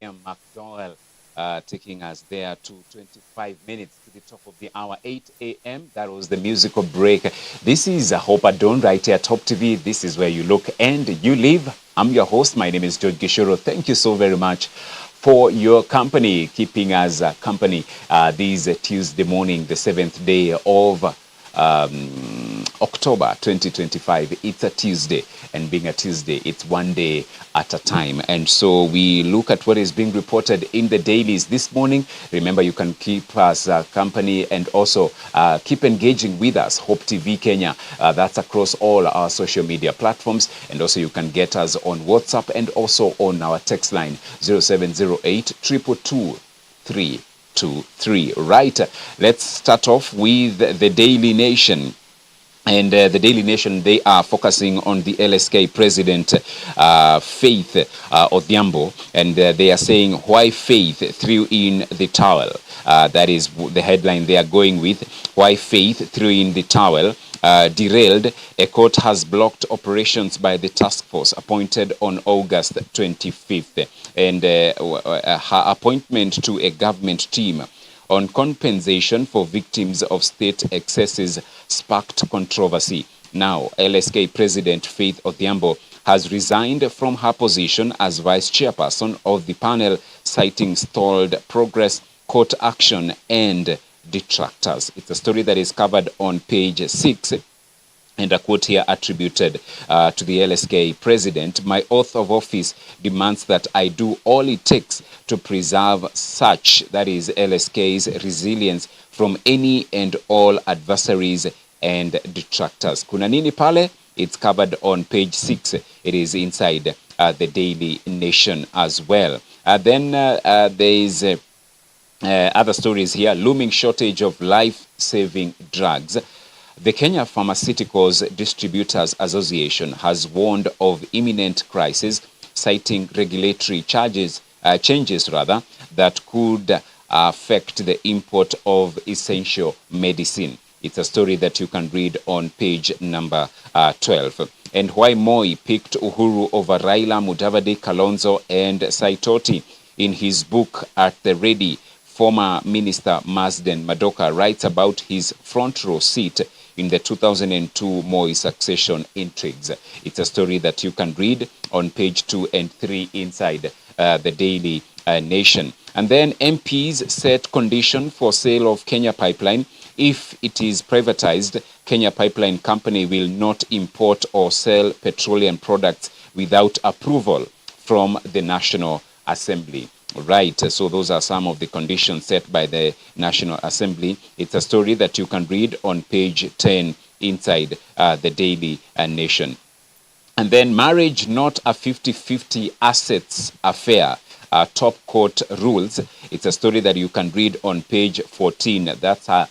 am McDowell, taking us there to 25 minutes to the top of the hour, 8 a.m. That was the musical break. This is Hope Adon right here at Top TV. This is where you look and you live. I'm your host. My name is George Gishoro. Thank you so very much for your company, keeping us company this Tuesday morning, the 7th day of October 2025. It's a Tuesday, and being a Tuesday, it's one day at a time. And so we look at what is being reported in the dailies this morning. Remember, you can keep us company and also keep engaging with us, Hope TV Kenya. That's across all our social media platforms. And also you can get us on WhatsApp and also on our text line 0708 222 323. Right. Let's start off with the Daily Nation. And the Daily Nation, they are focusing on the LSK president, Faith Odhiambo, and they are saying why Faith threw in the towel. That is the headline they are going with. Why Faith threw in the towel. Derailed, a court has blocked operations by the task force appointed on August 25th. And her appointment to a government team on compensation for victims of state excesses sparked controversy. Now, LSK President Faith Odhiambo has resigned from her position as vice chairperson of the panel, citing stalled progress, court action, and detractors. It's a story that is covered on page 6. And a quote here attributed to the LSK president: "My oath of office demands that I do all it takes to preserve such," that is LSK's resilience, "from any and all adversaries and detractors." Kuna nini pale? It's covered on page 6. It is inside the Daily Nation as well. Then there is other stories here. Looming shortage of life-saving drugs. The Kenya Pharmaceuticals Distributors Association has warned of imminent crisis, citing regulatory changes that could affect the import of essential medicine. It's a story that you can read on page number 12. And why Moi picked Uhuru over Raila, Mudavadi, Kalonzo, and Saitoti. In his book, At the Ready, former Minister Masden Madoka writes about his front row seat in the 2002 Moi succession intrigues. It's a story that you can read on page 2 and 3 inside the Daily Nation. And then MPs set condition for sale of Kenya Pipeline. If it is privatized, Kenya Pipeline Company will not import or sell petroleum products without approval from the National Assembly. Right, so those are some of the conditions set by the National Assembly. It's a story that you can read on page 10 inside the Daily Nation. And then marriage not a 50-50 assets affair. Top court rules. It's a story that you can read on page 14. That's a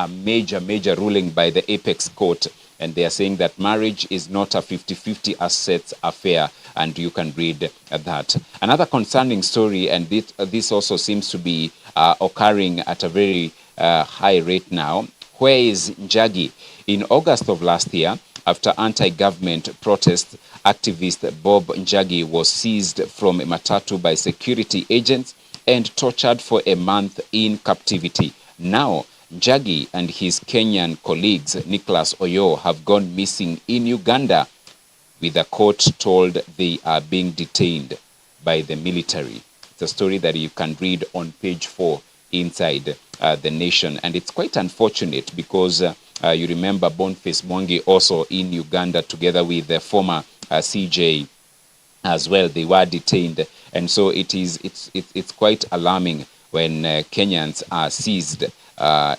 major ruling by the Apex Court. And they are saying that marriage is not a 50-50 assets affair, and you can read that. Another concerning story, and this also seems to be occurring at a very high rate now. Where is Njagi? In August of last year, after anti-government protest, activist Bob Njagi was seized from a matatu by security agents and tortured for a month in captivity. Now, Njagi and his Kenyan colleagues, Nicholas Oyo, have gone missing in Uganda, with the court told they are being detained by the military. It's a story that you can read on page 4 inside the Nation. And it's quite unfortunate because you remember Boniface Mwangi also in Uganda together with the former CJ as well. They were detained. And so it's quite alarming when Kenyans are seized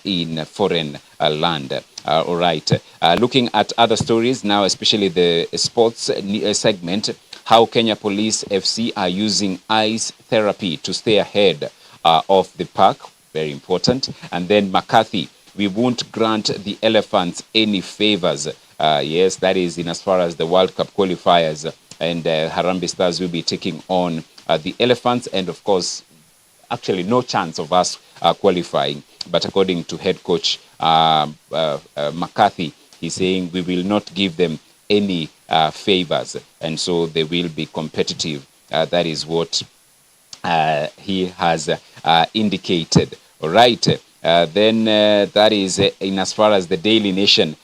in foreign land. All right. Looking at other stories now, especially the sports segment, how Kenya Police FC are using ice therapy to stay ahead of the pack. Very important. And then McCarthy, we won't grant the Elephants any favors. Yes, that is in as far as the World Cup qualifiers. And Harambee Stars will be taking on the Elephants. And of course, actually no chance of us qualifying. But according to head coach McCarthy, he's saying we will not give them any favors. And so they will be competitive. That is what he has indicated. All right. Then that is in as far as the Daily Nation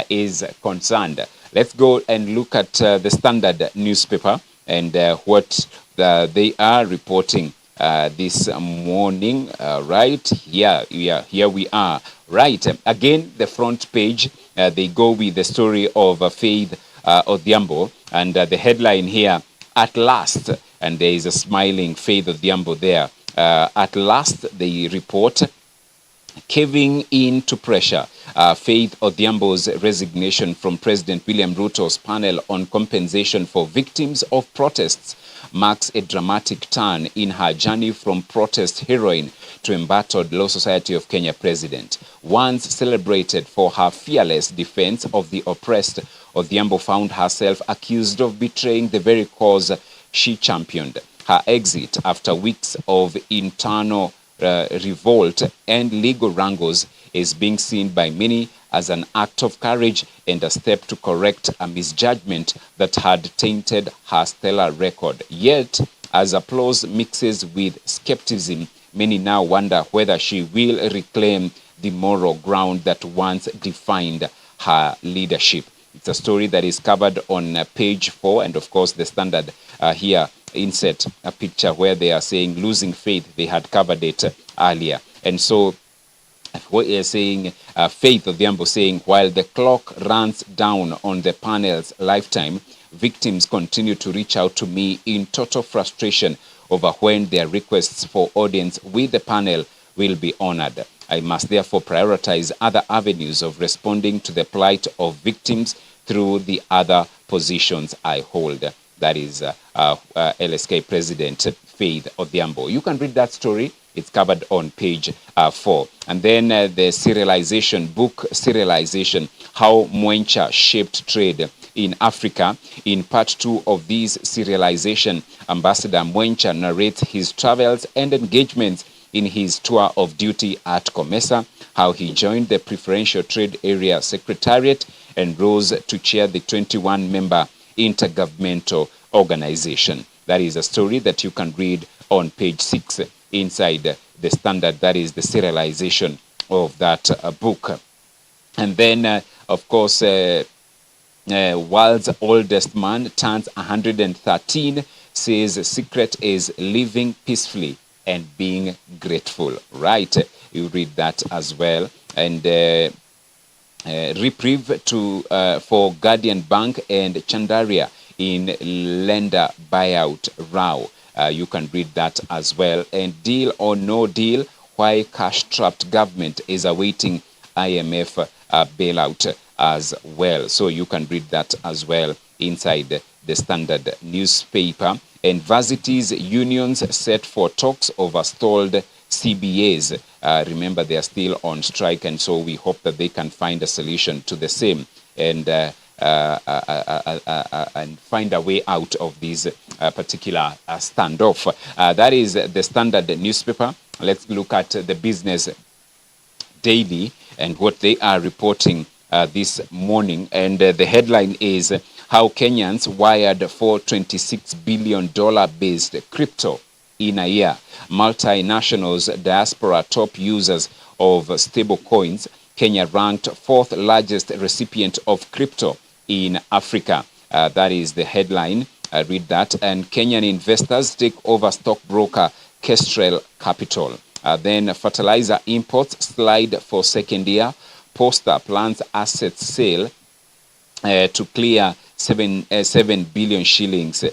is concerned. Let's go and look at the Standard newspaper and what they are reporting this morning. Right here we are. Right. Again, the front page. They go with the story of Faith Odhiambo, and the headline here: "At last," and there is a smiling Faith Odhiambo there. At last, they report caving in to pressure. Faith Odhiambo's resignation from President William Ruto's panel on compensation for victims of protests marks a dramatic turn in her journey from protest heroine to embattled Law Society of Kenya president. Once celebrated for her fearless defense of the oppressed, Odhiambo found herself accused of betraying the very cause she championed. Her exit after weeks of internal revolt and legal wrangles is being seen by many as an act of courage and a step to correct a misjudgment that had tainted her stellar record. Yet, as applause mixes with skepticism, many now wonder whether she will reclaim the moral ground that once defined her leadership. It's a story that is covered on page 4, and of course the Standard here insert a picture where they are saying losing faith. They had covered it earlier. And so what you're saying, Faith Odhiambo saying, while the clock runs down on the panel's lifetime, victims continue to reach out to me in total frustration over when their requests for audience with the panel will be honored. I must therefore prioritize other avenues of responding to the plight of victims through the other positions I hold. That is LSK President Faith Odhiambo. You can read that story. It's covered on page 4. And then the serialization, book Serialization, How Mwencha Shaped Trade in Africa. In part 2 of this serialization, Ambassador Mwencha narrates his travels and engagements in his tour of duty at COMESA, how he joined the Preferential Trade Area Secretariat and rose to chair the 21-member intergovernmental organization. That is a story that you can read on page 6 inside the Standard. That is the serialization of that book. And then, of course, world's oldest man turns 113, says secret is living peacefully and being grateful. Right? You read that as well. And reprieve for Guardian Bank and Chandaria in lender buyout row. You can read that as well. And deal or no deal, why cash-strapped government is awaiting IMF bailout as well. So you can read that as well inside the Standard newspaper. And varsities unions set for talks over stalled CBAs. Remember, they are still on strike, and so we hope that they can find a solution to the same and find a way out of this particular standoff. That is the Standard newspaper. Let's look at the Business Daily and what they are reporting this morning. And the headline is how Kenyans wired for $26 billion based crypto in a year. Multinationals, diaspora top users of stable coins. Kenya ranked 4th largest recipient of crypto in Africa. That is the headline. Read that. And Kenyan investors take over stockbroker Kestrel Capital. Then fertilizer imports slide for second year. Posta plans asset sale to clear 7 billion shillings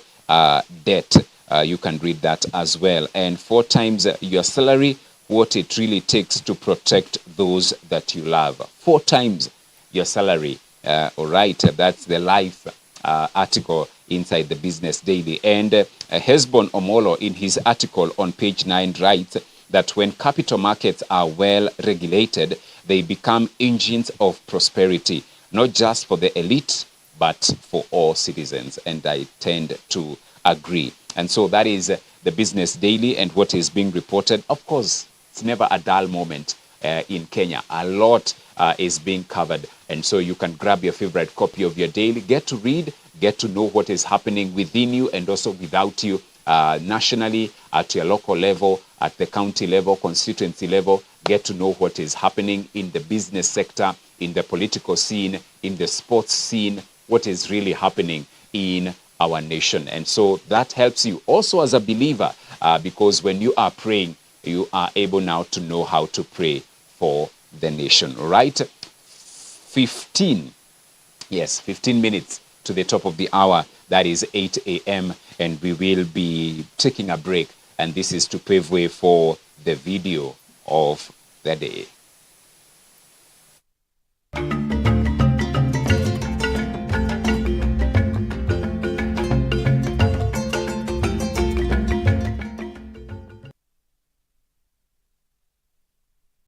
debt. You can read that as well. And 4 times your salary, what it really takes to protect those that you love. 4 times your salary. All right, that's the life article inside the Business Daily. And Hesbon Omolo, in his article on page 9, writes that when capital markets are well regulated, they become engines of prosperity, not just for the elite, but for all citizens. And I tend to agree. And so that is the Business Daily and what is being reported. Of course, it's never a dull moment in Kenya. A lot is being covered. And so you can grab your favorite copy of your daily, get to read, get to know what is happening within you and also without you nationally, at your local level, at the county level, constituency level. Get to know what is happening in the business sector, in the political scene, in the sports scene, what is really happening in our nation. And so that helps you also as a believer, because when you are praying, you are able now to know how to pray for the nation, right? 15 minutes to the top of the hour. That is 8 a.m. and we will be taking a break, and this is to pave way for the video of the day.